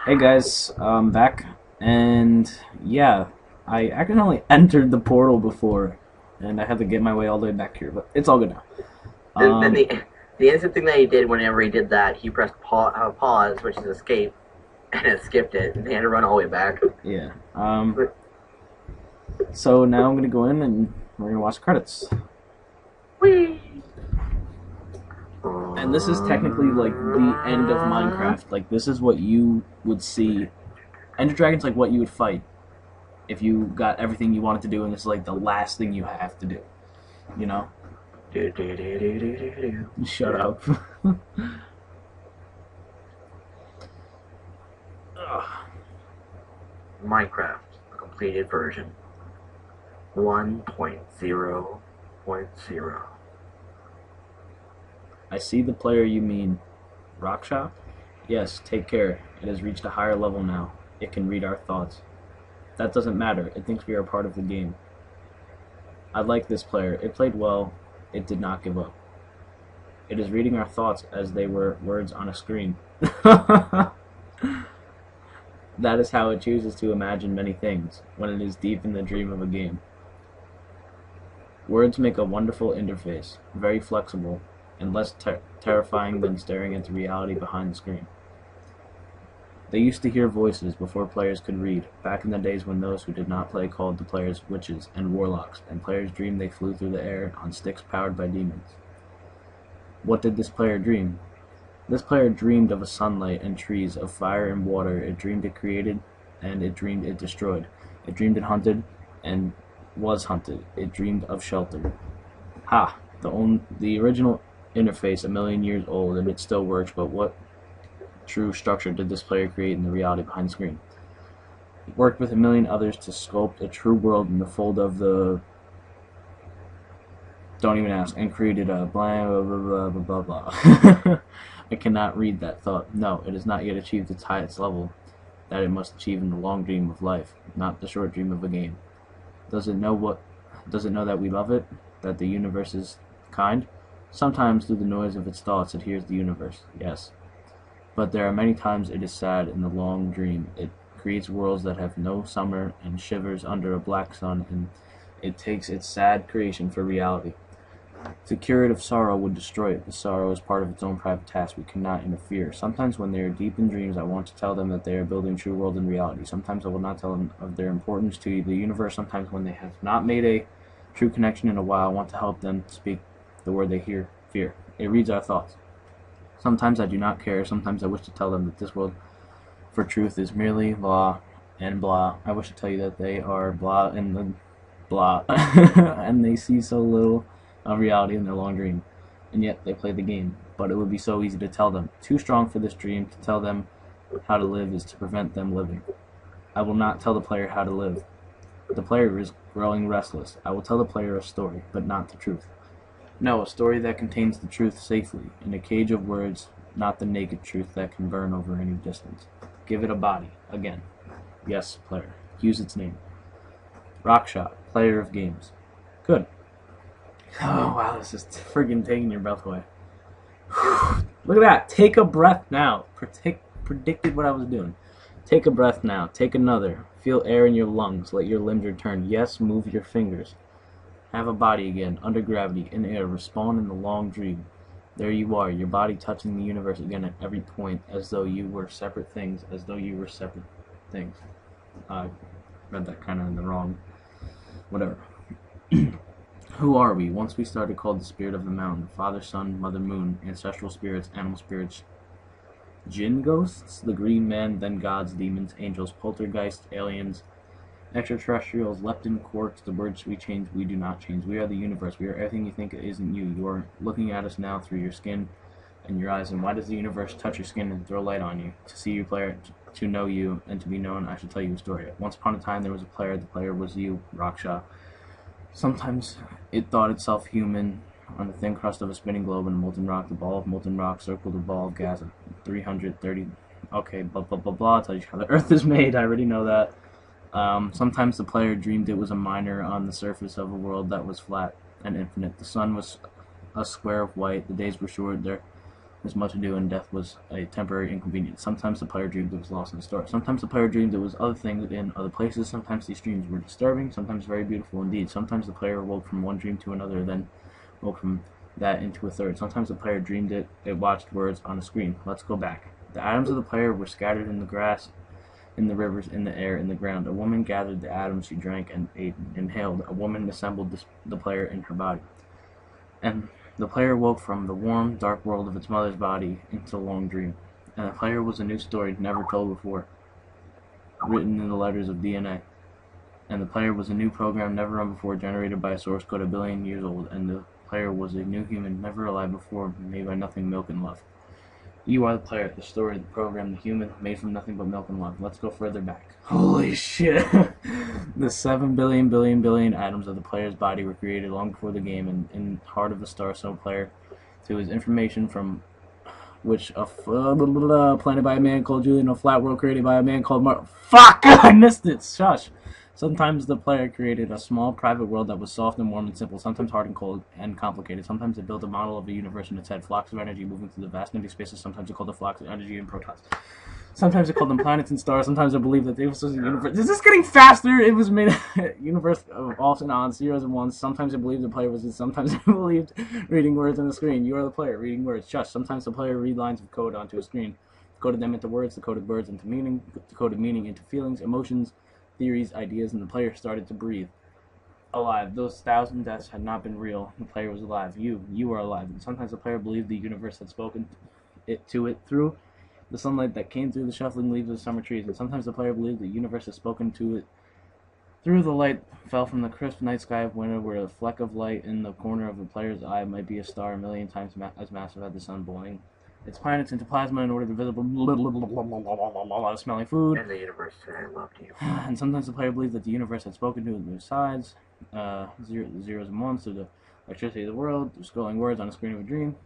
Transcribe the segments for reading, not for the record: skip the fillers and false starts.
Hey guys, I'm back, and yeah, I accidentally entered the portal before, and I had to get my way all the way back here, but it's all good now. And then Um, the instant thing that he did whenever he did that, he pressed pause, which is escape, and it skipped it, and he had to run all the way back. yeah. So now I'm gonna go in and we're gonna watch credits, Whee! and this is technically like the end of Minecraft. Like this is what you would see. Ender Dragon's like what you would fight if you got everything you wanted to do, and this is like the last thing you have to do. You know? Do, do, do, do, do, do, Shut do. up. Ugh. Minecraft, a completed version. 1.0.0. I see the player you mean. Rockshop? Yes, take care. It has reached a higher level now. It can read our thoughts. That doesn't matter. It thinks we are part of the game. I like this player. It played well. It did not give up. It is reading our thoughts as they were words on a screen. That is how it chooses to imagine many things when it is deep in the dream of a game. Words make a wonderful interface, very flexible, and less terrifying than staring at the reality behind the screen. They used to hear voices before players could read, back in the days when those who did not play called the players witches and warlocks, and players dreamed they flew through the air on sticks powered by demons. What did this player dream? This player dreamed of a sunlight and trees, of fire and water. It dreamed it created, and it dreamed it destroyed. It dreamed it hunted, and was hunted. It dreamed of shelter. Ha! The original interface, a million years old, and it still works, but what true structure did this player create in the reality behind the screen? It worked with a million others to sculpt a true world in the fold of the... Don't even ask. And created a blah blah blah blah blah blah. I cannot read that thought. No, it has not yet achieved its highest level that it must achieve in the long dream of life, not the short dream of a game. Does it know what? Does it know that we love it? That the universe is kind? Sometimes through the noise of its thoughts it hears the universe, yes. But there are many times it is sad in the long dream. It creates worlds that have no summer and shivers under a black sun, and it takes its sad creation for reality. To cure it of sorrow would destroy it. The sorrow is part of its own private task. We cannot interfere. Sometimes when they are deep in dreams, I want to tell them that they are building true world in reality. Sometimes I will not tell them of their importance to the universe. Sometimes when they have not made a true connection in a while, I want to help them speak the word they hear, fear. It reads our thoughts. Sometimes I do not care. Sometimes I wish to tell them that this world for truth is merely blah and blah. I wish to tell you that they are blah and the blah, and they see so little of reality in their long dream, and yet they play the game. But it would be so easy to tell them. Too strong for this dream. To tell them how to live is to prevent them living. I will not tell the player how to live. The player is growing restless. I will tell the player a story, but not the truth. No, a story that contains the truth safely, in a cage of words, not the naked truth that can burn over any distance. Give it a body, again. Yes, player. Use its name. Rockshot, player of games. Good. Oh, wow, this is friggin' taking your breath away. Look at that. Take a breath now. Predicted what I was doing. Take a breath now. Take another. Feel air in your lungs. Let your limbs return. Yes, move your fingers. Have a body again. Under gravity. In air. Respawn in the long dream. There you are. Your body touching the universe again at every point. As though you were separate things. As though you were separate things. I read that kind of in the wrong... Whatever. Who are we? Once we started called the spirit of the mountain, father, sun, mother, moon, ancestral spirits, animal spirits, jinn ghosts, the green man, then gods, demons, angels, poltergeists, aliens, extraterrestrials, leptin, quarks, the words we change, we do not change. We are the universe. We are everything you think isn't you. You are looking at us now through your skin and your eyes. And why does the universe touch your skin and throw light on you? To see your player, to know you, and to be known, I should tell you a story. Once upon a time there was a player. The player was you, Raksha. Sometimes it thought itself human. On the thin crust of a spinning globe and a molten rock, the ball of molten rock circled a ball of gas at 330. Okay, blah blah blah blah. Tells you how the Earth is made. I already know that. Sometimes the player dreamed it was a miner on the surface of a world that was flat and infinite. The sun was a square of white. The days were short. There as much ado, and death was a temporary inconvenience. Sometimes the player dreamed it was lost in the stars. Sometimes the player dreamed it was other things in other places. Sometimes these dreams were disturbing, sometimes very beautiful indeed. Sometimes the player woke from one dream to another, then woke from that into a third. Sometimes the player dreamed it watched words on a screen. Let's go back. The atoms of the player were scattered in the grass, in the rivers, in the air, in the ground. A woman gathered the atoms she drank and ate and inhaled. A woman assembled the player in her body. And the player woke from the warm, dark world of its mother's body into a long dream. And the player was a new story never told before, written in the letters of DNA. And the player was a new program never run before, generated by a source code 1 billion years old. And the player was a new human never alive before, made by nothing, milk, and love. You are the player, the story, the program, the human, made from nothing but milk and love. Let's go further back. Holy shit! The 7 billion atoms of the player's body were created long before the game, and in the heart of the star, so player, to his information from which a planet by a man called Julian, a flat world created by a man called Fuck! I missed it! Shush! Sometimes the player created a small private world that was soft and warm and simple, sometimes hard and cold and complicated. Sometimes it built a model of the universe in its head, flocks of energy moving through the vast empty spaces. Sometimes it called the flocks of energy and protons. Sometimes it called them planets and stars. Sometimes it believed that this was a universe. Is this getting faster? It was made a universe of offs and ons, zeros and ones. Sometimes it believed the player was it. Sometimes it believed reading words on the screen. You are the player, reading words. Shush. Sometimes the player read lines of code onto a screen. Coded them into words, decoded words into meaning, decoded meaning into feelings, emotions, theories, ideas, and the player started to breathe. Alive. Those 1,000 deaths had not been real. The player was alive. You are alive. And sometimes the player believed the universe had spoken to it through the sunlight that came through the shuffling leaves of summer trees. And sometimes the player believed the universe had spoken to it through the light fell from the crisp night sky of winter, where a fleck of light in the corner of the player's eye might be a star a million times as massive as the sun, boiling its planets into plasma in order to visible smelling food. And the universe said, I loved you. And sometimes the player believed that the universe had spoken to it through sides, zeros and ones, through the electricity of the world, through scrolling words on a screen of a dream.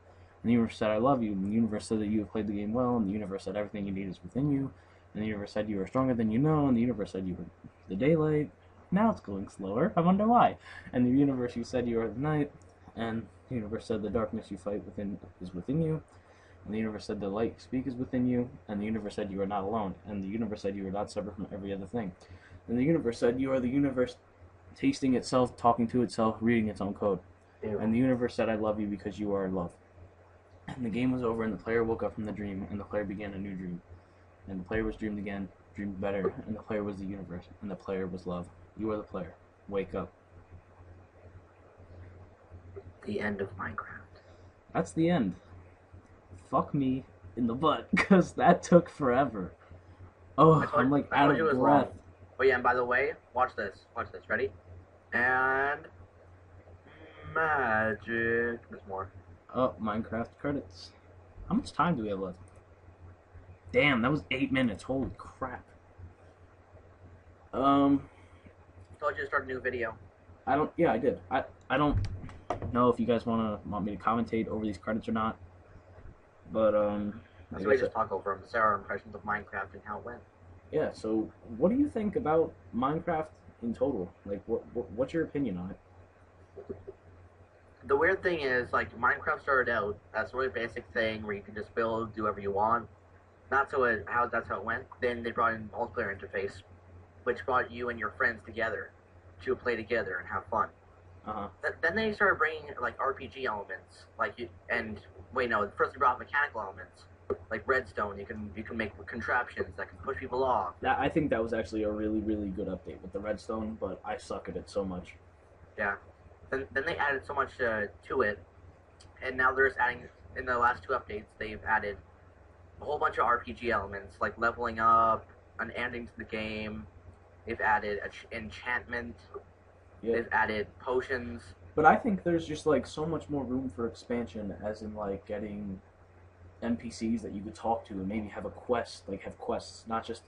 And the universe said, I love you. And the universe said that you have played the game well. And the universe said everything you need is within you. And the universe said you are stronger than you know. And the universe said you were the daylight. Now it's going slower. I wonder why. And the universe, you said you are the night. And the universe said the darkness you fight within is within you. And the universe said the light you speak is within you. And the universe said you are not alone. And the universe said you are not separate from every other thing. And the universe said you are the universe tasting itself, talking to itself, reading its own code. Ew. And the universe said I love you because you are love. And the game was over, and the player woke up from the dream, and the player began a new dream. And the player was dreamed again, dreamed better, and the player was the universe, and the player was love. You are the player. Wake up. The end of Minecraft. That's the end. Fuck me in the butt, because that took forever. Oh, I'm like out of breath. Oh yeah, and by the way, watch this. Watch this. Ready? And magic. There's more. Oh, Minecraft credits. How much time do we have left? Damn, that was 8 minutes. Holy crap. Told you to start a new video. Yeah, I did. I don't know if you guys want me to commentate over these credits or not. But, That's why we just talk over them. Say our impressions of Minecraft and how it went. Yeah, so what do you think about Minecraft in total? Like, what's your opinion on it? The weird thing is, like, Minecraft started out as a really basic thing where you can just build, do whatever you want. That's how it went. Then they brought in multiplayer interface, which brought you and your friends together to play together and have fun. Then they started bringing like RPG elements, first they brought mechanical elements, like redstone. You can make contraptions that can push people off. I think that was actually a really, really good update with the redstone, but I suck at it so much. Yeah. Then they added so much to it, and now they're just adding, in the last 2 updates, they've added a whole bunch of RPG elements, like leveling up, an ending to the game. They've added enchantment. Yeah. They've added potions. But I think there's just like so much more room for expansion, as in like getting NPCs that you could talk to and maybe have a quest, like have quests, not just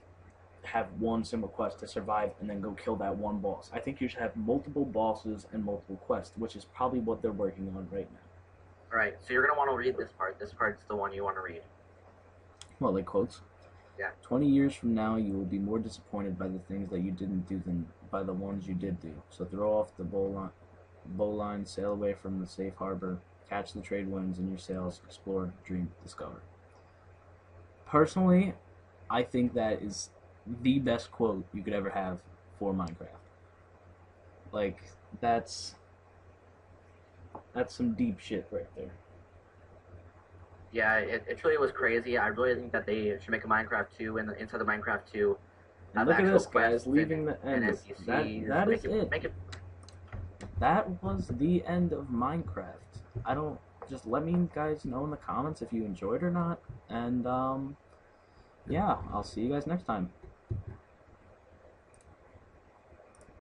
have one simple quest to survive and then go kill that one boss. I think you should have multiple bosses and multiple quests, which is probably what they're working on right now. Right, so you're going to want to read this part. This part's the one you want to read. What, like quotes? Yeah. 20 years from now, you will be more disappointed by the things that you didn't do than by the ones you did do. So throw off the bow line, sail away from the safe harbor, catch the trade winds in your sails, explore, dream, discover. Personally, I think that is the best quote you could ever have for Minecraft. Like, that's some deep shit right there. Yeah, it really was crazy. I really think that they should make a Minecraft 2 and inside the Minecraft 2 And have look at actual this, guys, quests leaving the and end. NPCs. That is it. Make it. That was the end of Minecraft. I don't, just let me guys know in the comments if you enjoyed or not. And yeah, I'll see you guys next time.